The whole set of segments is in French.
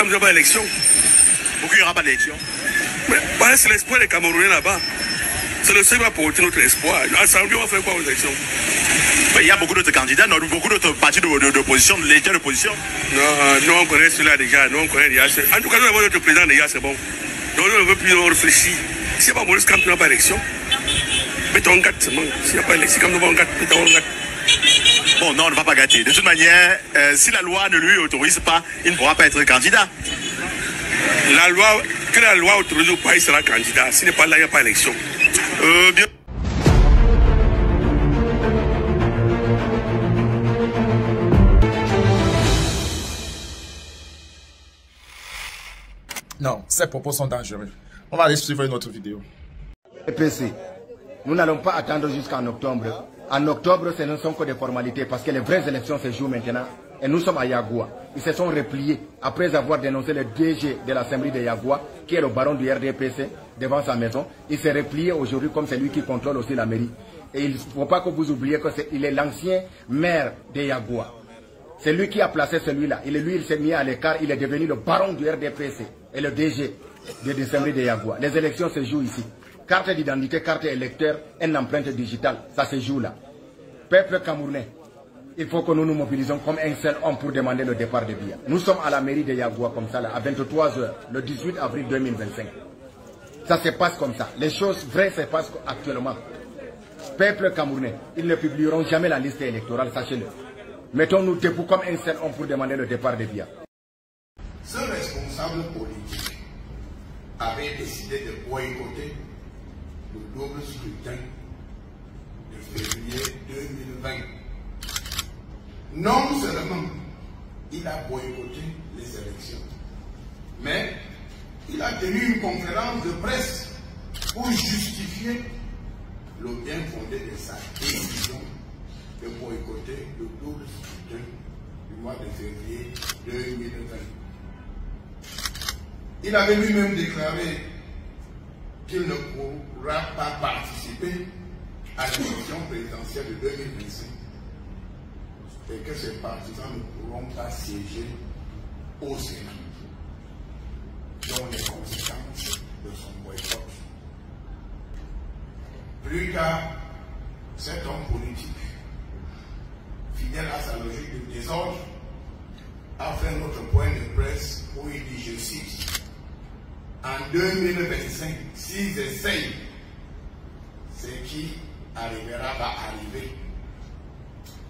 Comme il n'y a pas d'élection. Pourquoi il n'y aura pas d'élection? Mais c'est l'espoir des Camerounais là-bas. C'est le seul qui va porter notre espoir. Ensemble, on va faire quoi aux élections? Mais il y a beaucoup d'autres candidats, beaucoup d'autres partis d'opposition, de l'état d'opposition. Non, on connaît cela déjà. Non, on connaît déjà. En tout cas, nous avons notre président déjà, c'est bon. Donc, on ne veut plus réfléchir. S'il n'y a pas Maurice Kamto, il n'y a pas d'élection. Mettons un gâte seulement. S'il n'y a pas d'élection, comme nous avons un gâte, mettons un gâte. Bon, non, on ne va pas gâter. De toute manière, si la loi ne lui autorise pas, il ne pourra pas être candidat. Que la loi autorise ou pas, il sera candidat. S'il n'est pas là, il n'y a pas d'élection. Bien. Non, ces propos sont dangereux. On va aller suivre une autre vidéo. EPC, nous n'allons pas attendre jusqu'en octobre. En octobre, ce ne sont que des formalités parce que les vraies élections se jouent maintenant. Et nous sommes à Yagoua. Ils se sont repliés après avoir dénoncé le DG de l'Assemblée de Yagoua, qui est le baron du RDPC, devant sa maison. Il s'est replié aujourd'hui comme c'est lui qui contrôle aussi la mairie. Et il ne faut pas que vous oubliez qu'il est l'ancien maire de Yagoua. C'est lui qui a placé celui-là. Il s'est mis à l'écart. Il est devenu le baron du RDPC et le DG de l'Assemblée de Yagoua. Les élections se jouent ici. Carte d'identité, carte électeur, une empreinte digitale. Ça se joue là. Peuple camerounais, il faut que nous nous mobilisons comme un seul homme pour demander le départ de Biya. Nous sommes à la mairie de Yagoua comme ça, là, à 23 h, le 18 avril 2025. Ça se passe comme ça. Les choses vraies se passent actuellement. Peuple camerounais, ils ne publieront jamais la liste électorale, sachez-le. Mettons-nous debout comme un seul homme pour demander le départ de Biya. Ce responsable politique avait décidé de boycotter le double scrutin de février 2020. Non seulement il a boycotté les élections, mais il a tenu une conférence de presse pour justifier le bien fondé de sa décision de boycotter le double scrutin du mois de février 2020. Il avait lui-même déclaré qu'il ne pourra pas participer à l'élection présidentielle de 2025 et que ses partisans ne pourront pas siéger au Sénat, dont les conséquences de son boycott. Plus tard, cet homme politique, fidèle à sa logique de désordre, a fait notre point de presse où il dit, je cite, en 2025, s'ils essayent, ce qui arrivera va arriver.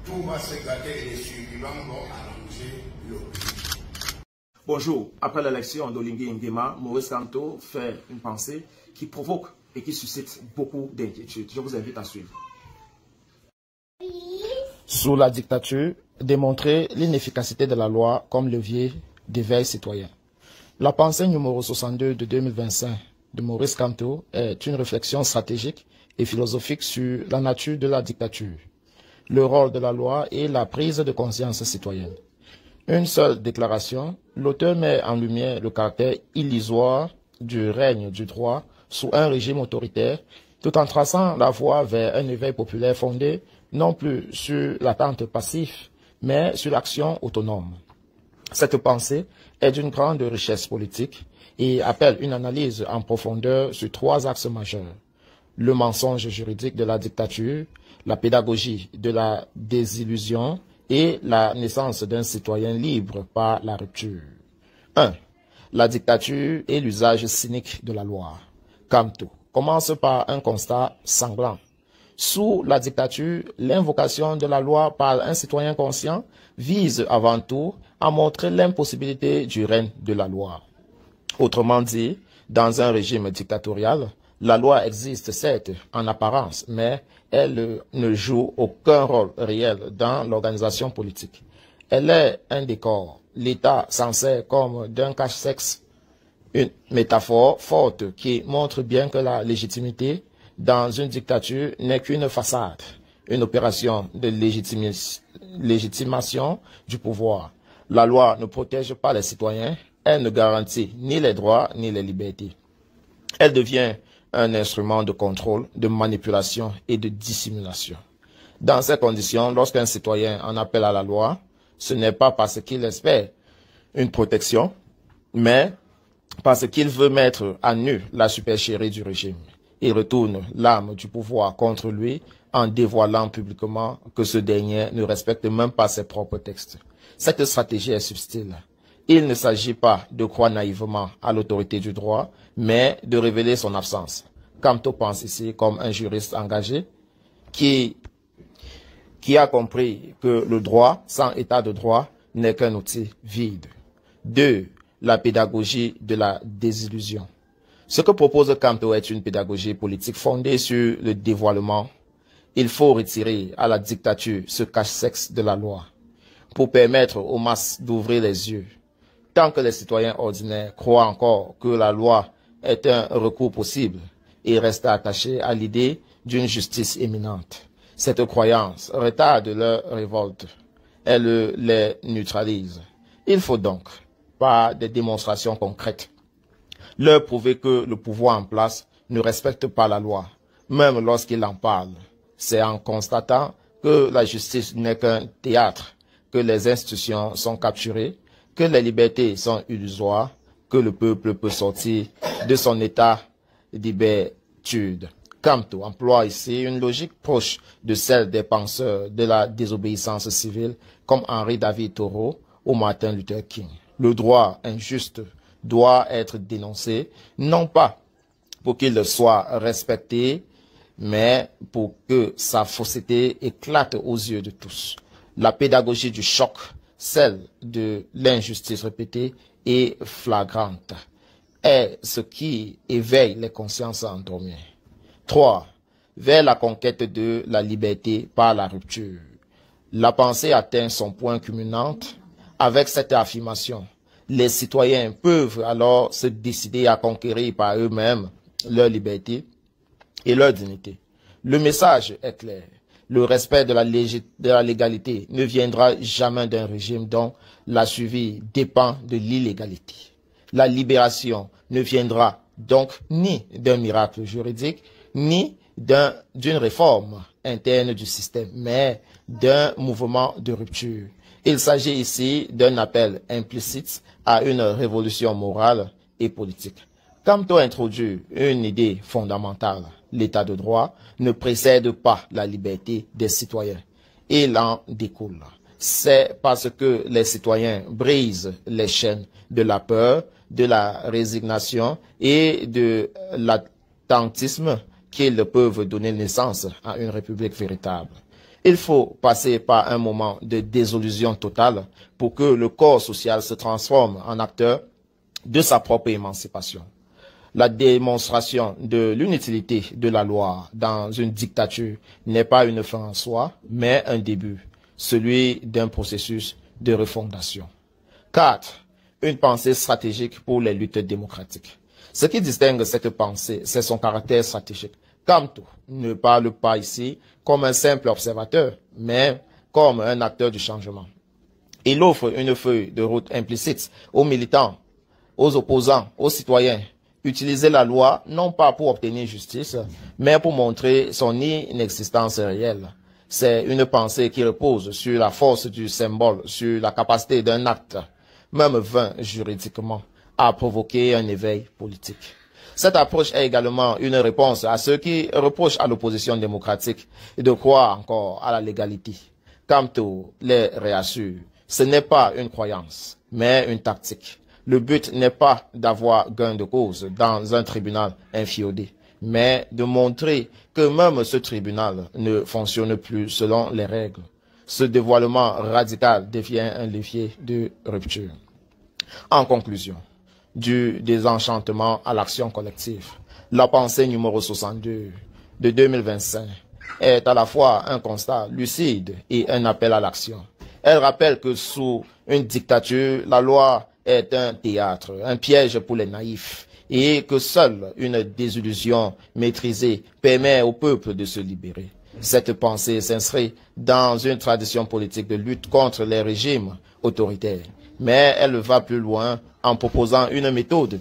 Tout va se gâter et les survivants vont arranger le pays. Bonjour. Après l'élection d'Oligui Nguema, Maurice Kamto fait une pensée qui provoque et qui suscite beaucoup d'inquiétude. Je vous invite à suivre. Sous la dictature, démontrer l'inefficacité de la loi comme levier d'éveil citoyen. La pensée numéro 62 de 2025 de Maurice Kamto est une réflexion stratégique et philosophique sur la nature de la dictature, le rôle de la loi et la prise de conscience citoyenne. Une seule déclaration, l'auteur met en lumière le caractère illusoire du règne du droit sous un régime autoritaire, tout en traçant la voie vers un éveil populaire fondé non plus sur l'attente passive, mais sur l'action autonome. Cette pensée est d'une grande richesse politique et appelle une analyse en profondeur sur trois axes majeurs: le mensonge juridique de la dictature, la pédagogie de la désillusion et la naissance d'un citoyen libre par la rupture. 1. La dictature et l'usage cynique de la loi. Kamto commence par un constat sanglant. Sous la dictature, l'invocation de la loi par un citoyen conscient vise avant tout à montrer l'impossibilité du règne de la loi. Autrement dit, dans un régime dictatorial, la loi existe certes en apparence, mais elle ne joue aucun rôle réel dans l'organisation politique. Elle est un décor. L'État s'en sert comme d'un cache-sexe, une métaphore forte qui montre bien que la légitimité dans une dictature n'est qu'une façade, une opération de légitimation du pouvoir. La loi ne protège pas les citoyens, elle ne garantit ni les droits ni les libertés. Elle devient un instrument de contrôle, de manipulation et de dissimulation. Dans ces conditions, lorsqu'un citoyen en appelle à la loi, ce n'est pas parce qu'il espère une protection, mais parce qu'il veut mettre à nu la supercherie du régime. Il retourne l'âme du pouvoir contre lui en dévoilant publiquement que ce dernier ne respecte même pas ses propres textes. Cette stratégie est subtile. Il ne s'agit pas de croire naïvement à l'autorité du droit, mais de révéler son absence. Kamto pense ici comme un juriste engagé qui a compris que le droit sans état de droit n'est qu'un outil vide. 2. La pédagogie de la désillusion. Ce que propose Kamto est une pédagogie politique fondée sur le dévoilement. Il faut retirer à la dictature ce cache-sexe de la loi pour permettre aux masses d'ouvrir les yeux. Tant que les citoyens ordinaires croient encore que la loi est un recours possible et restent attachés à l'idée d'une justice éminente, cette croyance retarde leur révolte. Elle les neutralise. Il faut donc, par des démonstrations concrètes, leur prouver que le pouvoir en place ne respecte pas la loi, même lorsqu'il en parle. C'est en constatant que la justice n'est qu'un théâtre, que les institutions sont capturées, que les libertés sont illusoires, que le peuple peut sortir de son état d'hébétude. Kamto emploie ici une logique proche de celle des penseurs de la désobéissance civile comme Henry David Thoreau ou Martin Luther King. Le droit injuste doit être dénoncé, non pas pour qu'il soit respecté, mais pour que sa fausseté éclate aux yeux de tous. La pédagogie du choc, celle de l'injustice répétée et flagrante, est ce qui éveille les consciences endormies. 3. Vers la conquête de la liberté par la rupture. La pensée atteint son point culminant avec cette affirmation. Les citoyens peuvent alors se décider à conquérir par eux-mêmes leur liberté et leur dignité. Le message est clair. Le respect de la légalité ne viendra jamais d'un régime dont la survie dépend de l'illégalité. La libération ne viendra donc ni d'un miracle juridique, ni d'une réforme interne du système, mais d'un mouvement de rupture. Il s'agit ici d'un appel implicite à une révolution morale et politique. Kamto introduit une idée fondamentale. L'état de droit ne précède pas la liberté des citoyens. Il en découle. C'est parce que les citoyens brisent les chaînes de la peur, de la résignation et de l'attentisme qu'ils peuvent donner naissance à une république véritable. Il faut passer par un moment de désillusion totale pour que le corps social se transforme en acteur de sa propre émancipation. La démonstration de l'inutilité de la loi dans une dictature n'est pas une fin en soi, mais un début, celui d'un processus de refondation. 4. Une pensée stratégique pour les luttes démocratiques. Ce qui distingue cette pensée, c'est son caractère stratégique. Kamto ne parle pas ici comme un simple observateur, mais comme un acteur du changement. Il offre une feuille de route implicite aux militants, aux opposants, aux citoyens. Utiliser la loi, non pas pour obtenir justice, mais pour montrer son inexistence réelle. C'est une pensée qui repose sur la force du symbole, sur la capacité d'un acte, même vain juridiquement, à provoquer un éveil politique. Cette approche est également une réponse à ceux qui reprochent à l'opposition démocratique de croire encore à la légalité. Kamto les réassure, ce n'est pas une croyance, mais une tactique. Le but n'est pas d'avoir gain de cause dans un tribunal inféodé, mais de montrer que même ce tribunal ne fonctionne plus selon les règles. Ce dévoilement radical devient un levier de rupture. En conclusion, du désenchantement à l'action collective, la pensée numéro 62 de 2025 est à la fois un constat lucide et un appel à l'action. Elle rappelle que sous une dictature, la loi est un théâtre, un piège pour les naïfs, et que seule une désillusion maîtrisée permet au peuple de se libérer. Cette pensée s'inscrit dans une tradition politique de lutte contre les régimes autoritaires, mais elle va plus loin en proposant une méthode: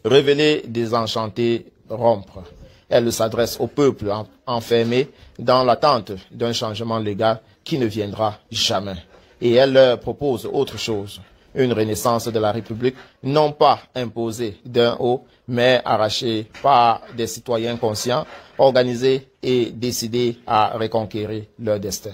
révéler, désenchanter, rompre. Elle s'adresse au peuple enfermé dans l'attente d'un changement légal qui ne viendra jamais. Et elle leur propose autre chose: une renaissance de la République, non pas imposée d'un haut, mais arrachée par des citoyens conscients, organisés et décidés à reconquérir leur destin.